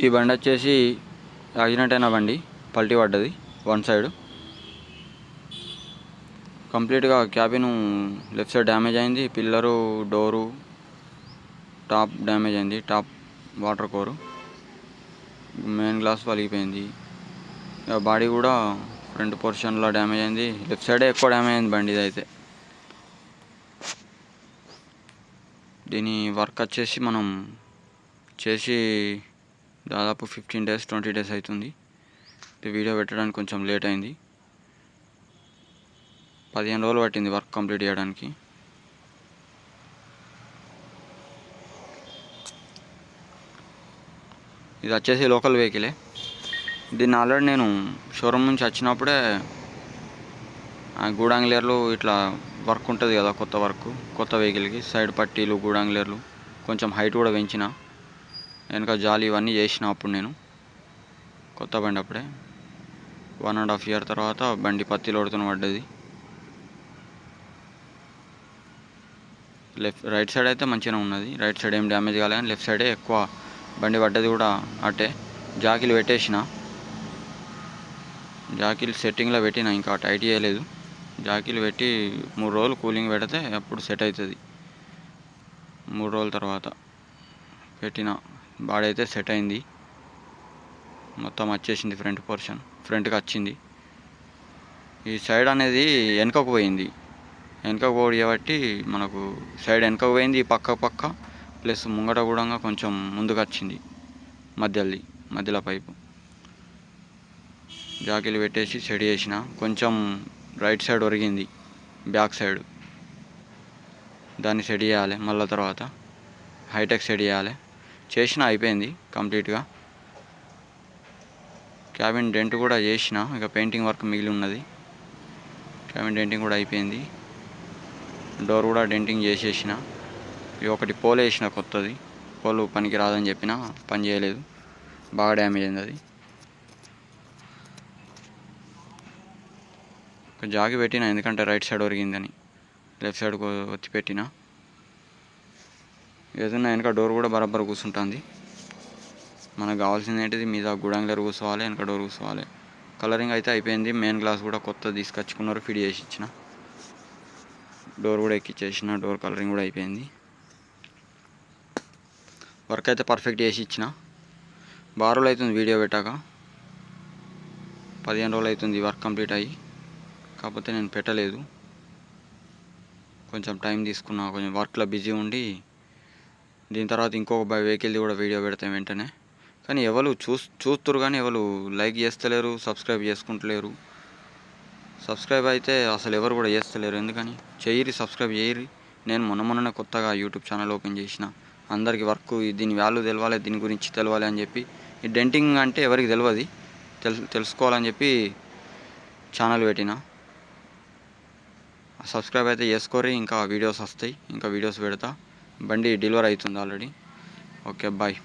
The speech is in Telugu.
ఈ బండి వచ్చేసి యాక్సిడెంట్ అయిన బండి, పల్టీ పడ్డది వన్ సైడ్ కంప్లీట్గా. క్యాబిన్ లెఫ్ట్ సైడ్ డ్యామేజ్ అయింది, పిల్లరు డోరు టాప్ డ్యామేజ్ అయింది, టాప్ వాటర్ కోరు, మెయిన్ గ్లాస్ పలిగిపోయింది. బాడీ కూడా ఫ్రంట్ పోర్షన్లో డ్యామేజ్ అయింది, లెఫ్ట్ సైడే ఎక్కువ డ్యామేజ్ అయింది బండి అయితే. దీని వర్క్ వచ్చేసి మనం చేసి దాదాపు 15 days 20 days అవుతుంది. వీడియో పెట్టడానికి కొంచెం లేట్ అయింది, 15 రోజులు పట్టింది వర్క్ కంప్లీట్ చేయడానికి. ఇది వచ్చేసి లోకల్ వెహికలే. దీన్ని ఆల్రెడీ నేను షోరూమ్ నుంచి వచ్చినప్పుడే గూడాంగ్లేర్లు ఇట్లా వర్క్ ఉంటుంది కదా, కొత్త వెహికల్కి సైడ్ పట్టీలు, గూడాంగ్లేర్లు, కొంచెం హైట్ కూడా పెంచిన, వెనక జాలి ఇవన్నీ చేసిన. అప్పుడు నేను కొత్త బండి అప్పుడే 1.5 year తర్వాత బండి పత్తి లోడుతున్న పడ్డది. రైట్ సైడ్ అయితే మంచిగానే ఉన్నది, రైట్ సైడ్ ఏం డ్యామేజ్ కాలే, కానీ లెఫ్ట్ సైడే ఎక్కువ బండి పడ్డది కూడా అట్టే. జాకీలు పెట్టేసిన, జాకీలు సెట్టింగ్లో పెట్టిన, ఇంకా టైట్ చేయలేదు. జాకీలు పెట్టి 3 రోజులు కూలింగ్ పెడితే అప్పుడు సెట్ అవుతుంది. 3 రోజుల తర్వాత పెట్టిన, బాడీ అయితే సెట్ అయింది, మొత్తం వచ్చేసింది. ఫ్రంట్ పోర్షన్ ఫ్రంట్కి వచ్చింది. ఈ సైడ్ అనేది వెనకకు పోయింది, వెనకకు పోయి కాబట్టి మనకు సైడ్ వెనకకు పోయింది, పక్క ప్లస్ ముంగట కూడా కొంచెం ముందుకు వచ్చింది, మధ్యలో పైపు. జాకీలు పెట్టేసి సెట్ చేసిన. కొంచెం రైట్ సైడ్ ఒరిగింది, బ్యాక్ సైడ్, దాన్ని సెట్ చేయాలి. మళ్ళీ తర్వాత హైటెక్ సెట్ చేయాలి. చేసిన, అయిపోయింది కంప్లీట్గా. క్యాబిన్ డెంట్ కూడా చేసిన, ఇక పెయింటింగ్ వర్క్ మిగిలి ఉన్నది. క్యాబిన్ డెంటింగ్ కూడా అయిపోయింది, డోర్ కూడా డెంటింగ్ చేసేసిన. ఒకటి పోల్ వేసిన కొత్తది, పోలు పనికి రాదని చెప్పిన, పని చేయలేదు, బాగా డ్యామేజ్ అయింది అది. ఒక జాగి పెట్టిన, ఎందుకంటే రైట్ సైడ్ ఒరిగిందని, లెఫ్ట్ సైడ్ వచ్చి పెట్టిన. ఏదన్నా వెనక డోర్ కూడా బరాబర్ కూర్చుంటుంది. మనకు కావాల్సింది ఏంటిది, మీద గూడాంగ్లర్ కూర్చోవాలి, వెనక డోర్ కూర్చోవాలి. కలరింగ్ అయితే అయిపోయింది, మెయిన్ గ్లాస్ కూడా కొత్త తీసుకొచ్చుకున్నారు, ఫిట్ చేసి ఇచ్చిన. డోర్ కూడా ఎక్కిచ్చేసిన, డోర్ కలరింగ్ కూడా అయిపోయింది. వర్క్ అయితే పర్ఫెక్ట్ చేసి ఇచ్చిన. బాగా రోజులు అవుతుంది వీడియో పెట్టాక, 15 రోజులు అవుతుంది వర్క్ కంప్లీట్ అయ్యి. కాకపోతే నేను పెట్టలేదు, కొంచెం టైం తీసుకున్నా, కొంచెం వర్క్లో బిజీ ఉండి. దీని తర్వాత ఇంకొక వెహికల్ది కూడా వీడియో పెడతాం వెంటనే. కానీ ఎవరు చూస్తురు కానీ ఎవరు లైక్ చేస్తలేరు, సబ్స్క్రైబ్ చేసుకుంటలేరు. సబ్స్క్రైబ్ అయితే అసలు ఎవరు కూడా చేస్తలేరు, ఎందుకని చెయ్యిరి, సబ్స్క్రైబ్ చేయరి. నేను మొన్ననే కొత్తగా యూట్యూబ్ ఛానల్ ఓపెన్ చేసిన, అందరికీ వర్క్ దీని వాల్యూ తెలవాలి, దీని గురించి తెలవాలి అని చెప్పి. ఈ డెంటింగ్ అంటే ఎవరికి తెలియదు, తెలుసుకోవాలని చెప్పి ఛానల్ పెట్టిన. సబ్స్క్రైబ్ అయితే చేసుకోరి, ఇంకా వీడియోస్ వస్తాయి, ఇంకా వీడియోస్ పెడతా. బండి డెలివరీ అవుతుంది ఆల్రెడీ. Okay, bye.